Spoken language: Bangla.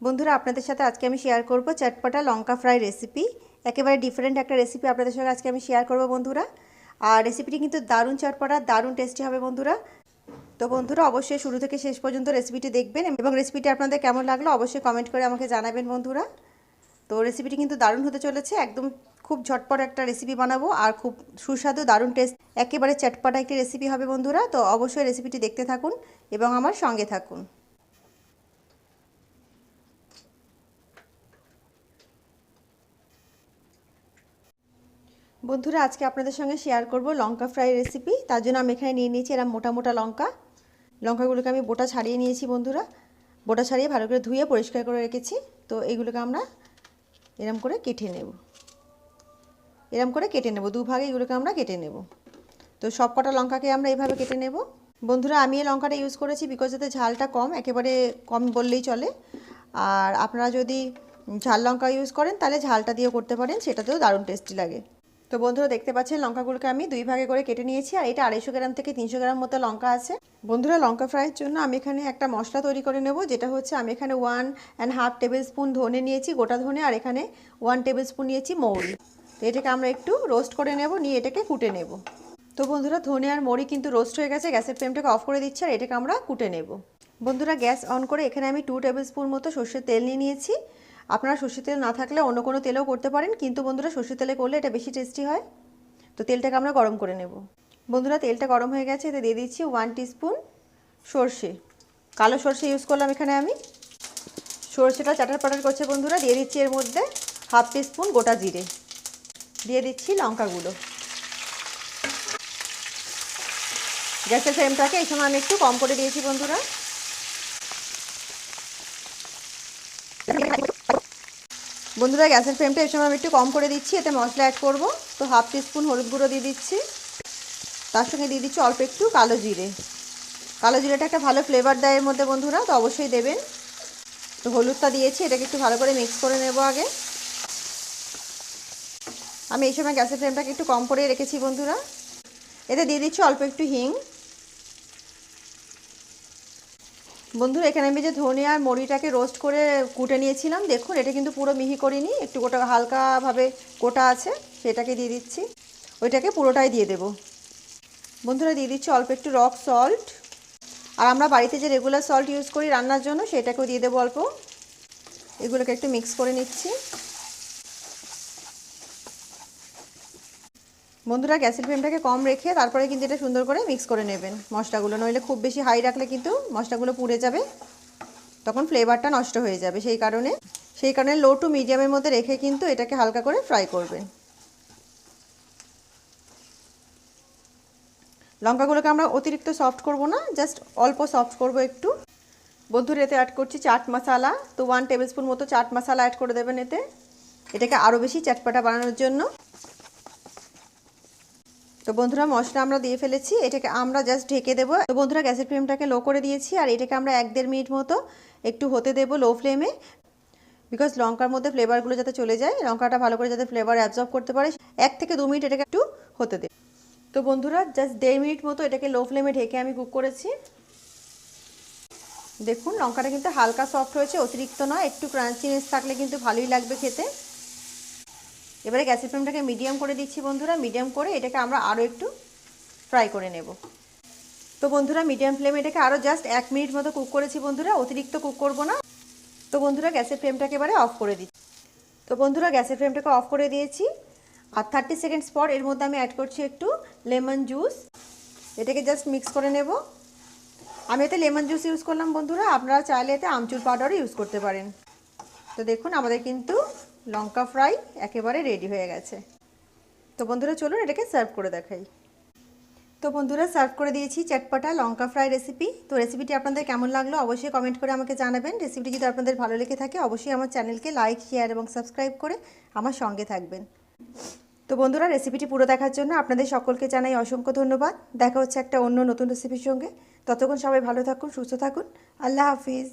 বন্ধুরা আপনাদের সাথে আজকে আমি শেয়ার করব চটপটা লঙ্কা ফ্রাই রেসিপি। একেবারে ডিফারেন্ট একটা রেসিপি আপনাদের সঙ্গে আজকে আমি শেয়ার করব বন্ধুরা। আর রেসিপিটি কিন্তু দারুণ চটপটা, দারুণ টেস্টি হবে বন্ধুরা। তো বন্ধুরা অবশ্যই শুরু থেকে শেষ পর্যন্ত রেসিপিটি দেখবেন এবং রেসিপিটি আপনাদের কেমন লাগলো অবশ্যই কমেন্ট করে আমাকে জানাবেন বন্ধুরা। তো রেসিপিটি কিন্তু দারুণ হতে চলেছে, একদম খুব ঝটপট একটা রেসিপি বানাবো আর খুব সুস্বাদু দারুণ টেস্ট, একেবারে চটপটা একটি রেসিপি হবে বন্ধুরা। তো অবশ্যই রেসিপিটি দেখতে থাকুন এবং আমার সঙ্গে থাকুন। বন্ধুরা আজকে আপনাদের সঙ্গে শেয়ার করব লঙ্কা ফ্রাই রেসিপি। তার জন্য আমি এখানে নিয়ে নিয়েছি এরকম মোটা মোটা লঙ্কাগুলোকে আমি বোটা ছাড়িয়ে নিয়েছি বন্ধুরা। বোটা ছাড়িয়ে ভালো করে ধুয়ে পরিষ্কার করে রেখেছি। তো এইগুলোকে আমরা এরকম করে কেটে নেব, দুভাগে এগুলোকে আমরা কেটে নেব। তো সব কটা লঙ্কাকে আমরা এইভাবে কেটে নেব বন্ধুরা। আমি এই লঙ্কাটা ইউজ করেছি বিকজ এতে ঝালটা কম, একেবারে কম বললেই চলে। আর আপনারা যদি ঝাল লঙ্কা ইউজ করেন তাহলে ঝালটা দিয়েও করতে পারেন, সেটাতেও দারুণ টেস্টি লাগে। তো বন্ধুরা দেখতে পাচ্ছেন লঙ্কাগুলোকে আমি দুই ভাগে করে কেটে নিয়েছি। আর এটা 250 গ্রাম থেকে 300 গ্রাম মতো লঙ্কা আছে বন্ধুরা। লঙ্কা ফ্রাইয়ের জন্য আমি এখানে একটা মশলা তৈরি করে নেব, যেটা হচ্ছে আমি এখানে 1.5 টেবিল স্পুন ধনে নিয়েছি, গোটা ধনে, আর এখানে 1 টেবিল স্পুন নিয়েছি মৌরি। তো এটাকে আমরা একটু রোস্ট করে নেব, নিয়ে এটাকে কুটে নেব। তো বন্ধুরা ধনে আর মৌরি কিন্তু রোস্ট হয়ে গেছে, গ্যাসের ফ্লেমটাকে অফ করে দিচ্ছি আর এটাকে আমরা কুটে নেব বন্ধুরা। গ্যাস অন করে এখানে আমি 2 টেবিল স্পুন মতো সর্ষের তেল নিয়ে নিয়েছি। আপনারা সর্ষের তেল না থাকলে অন্য কোনো তেলেও করতে পারেন, কিন্তু বন্ধুরা সর্ষের তেলে করলে এটা বেশি টেস্টি হয়। তো তেলটাকে আমরা গরম করে নেব বন্ধুরা। তেলটা গরম হয়ে গেছে, এতে দিয়ে দিচ্ছি 1 টিস্পুন সর্ষে, কালো সর্ষে ইউজ করলাম এখানে আমি। সর্ষেটা চাটার পাটার করছে বন্ধুরা। দিয়ে দিচ্ছি এর মধ্যে 1/2 টিস্পুন গোটা জিরে, দিয়ে দিচ্ছি লঙ্কাগুলো। গ্যাসের ফ্লেমটাকে এই সময় আমি একটু কম করে দিয়েছি বন্ধুরা। বন্ধুরা গ্যাসের ফ্লেমটা এই সময় আমি একটু কম করে দিচ্ছি, এতে মশলা অ্যাড করব। তো 1/2 টিস্পুন হলুদ গুঁড়ো দিয়ে দিচ্ছি, তার সঙ্গে দিয়ে দিচ্ছি অল্প একটু কালো জিরে। কালো জিরেটা একটা ভালো ফ্লেভার দেয় এর মধ্যে বন্ধুরা, তো অবশ্যই দেবেন। তো হলুদটা দিয়েছি, এটাকে একটু ভালো করে মিক্স করে নেব আগে। আমি এই সময় গ্যাসের ফ্লেমটাকে একটু কম করে রেখেছি বন্ধুরা। এতে দিয়ে দিচ্ছি অল্প একটু হিং বন্ধুরা। এখানে আমি যে ধনে আর মরিটাকে রোস্ট করে কুটে নিয়েছিলাম, দেখুন এটা কিন্তু পুরো মিহি করিনি, একটু গোটা হালকাভাবে কোটা আছে, সেটাকে দিয়ে দিচ্ছি। ওইটাকে পুরোটাই দিয়ে দেব বন্ধুরা। দিয়ে দিচ্ছি অল্প একটু রক সল্ট, আর আমরা বাড়িতে যে রেগুলার সল্ট ইউজ করি রান্নার জন্য সেটাকেও দিয়ে দেবো অল্প। এগুলোকে একটু মিক্স করে নিচ্ছি বন্ধুরা। গ্যাসের ফ্লেমটাকে কম রেখে তারপরে কিন্তু এটা সুন্দর করে মিক্স করে নেবেন মশলাগুলো, নইলে খুব বেশি হাই রাখলে কিন্তু মশলাগুলো পুড়ে যাবে, তখন ফ্লেভারটা নষ্ট হয়ে যাবে। সেই কারণে লো টু মিডিয়ামের মধ্যে রেখে কিন্তু এটাকে হালকা করে ফ্রাই করবেন। লঙ্কাগুলোকে আমরা অতিরিক্ত সফট করব না, জাস্ট অল্প সফট করব একটু বন্ধুরা। এতে অ্যাড করছি চাট মশলা। তো 1 টেবিল স্পুন মতো চাট মশলা অ্যাড করে দেবেন এটাকে আরও বেশি চটপটা বানানোর জন্য। তো বন্ধুরা মশলা আমরা দিয়ে ফেলেছি, এটাকে আমরা জাস্ট ঢেকে দেবো। তো বন্ধুরা গ্যাসের ফ্লেমটাকে লো করে দিয়েছি আর এটাকে আমরা 1-1.5 মিনিট মতো একটু হতে দেবো লো ফ্লেমে, বিকজ লঙ্কার মধ্যে ফ্লেভারগুলো যাতে চলে যায়, লঙ্কাটা ভালো করে যাতে ফ্লেভার অ্যাবজর্ব করতে পারে। 1 থেকে 2 মিনিট এটাকে একটু হতে দেব। তো বন্ধুরা জাস্ট 1.5 মিনিট মতো এটাকে লো ফ্লেমে ঢেকে আমি কুক করেছি। দেখুন লঙ্কাটা কিন্তু হালকা সফট হয়েছে, অতিরিক্ত নয়, একটু ক্রাঞ্চিনেস থাকলে কিন্তু ভালোই লাগবে খেতে। এবারে গ্যাসের ফ্লেমটাকে মিডিয়াম করে দিচ্ছি বন্ধুরা। মিডিয়াম করে এটাকে আমরা আরও একটু ফ্রাই করে নেব। তো বন্ধুরা মিডিয়াম ফ্লেমে এটাকে আরও জাস্ট 1 মিনিট মতো কুক করেছি বন্ধুরা, অতিরিক্ত কুক করব না। তো বন্ধুরা গ্যাসের ফ্লেমটাকে এবারে অফ করে দিচ্ছি। তো বন্ধুরা গ্যাসের ফ্লেমটাকে অফ করে দিয়েছি আর 30 সেকেন্ডস পর এর মধ্যে আমি অ্যাড করছি একটু লেমন জুস। এটাকে জাস্ট মিক্স করে নেব। আমি এতে লেমন জুস ইউজ করলাম বন্ধুরা, আপনারা চাইলে এতে আমচুর পাউডারও ইউজ করতে পারেন। তো দেখুন আমাদের কিন্তু লঙ্কা ফ্রাই একেবারে রেডি হয়ে গেছে। তো বন্ধুরা চলুন এটাকে সার্ভ করে দেখাই। তো বন্ধুরা সার্ভ করে দিয়েছি চটপটা লঙ্কা ফ্রাই রেসিপি। তো রেসিপিটি আপনাদের কেমন লাগলো অবশ্যই কমেন্ট করে আমাকে জানাবেন। রেসিপিটি যদি আপনাদের ভালো লেগে থাকে অবশ্যই আমার চ্যানেলকে লাইক, শেয়ার এবং সাবস্ক্রাইব করে আমার সঙ্গে থাকবেন। তো বন্ধুরা রেসিপিটি পুরো দেখার জন্য আপনাদের সকলকে জানাই অসংখ্য ধন্যবাদ। দেখা হচ্ছে একটা অন্য নতুন রেসিপির সঙ্গে। ততক্ষণ সবাই ভালো থাকুন, সুস্থ থাকুন। আল্লাহ হাফিজ।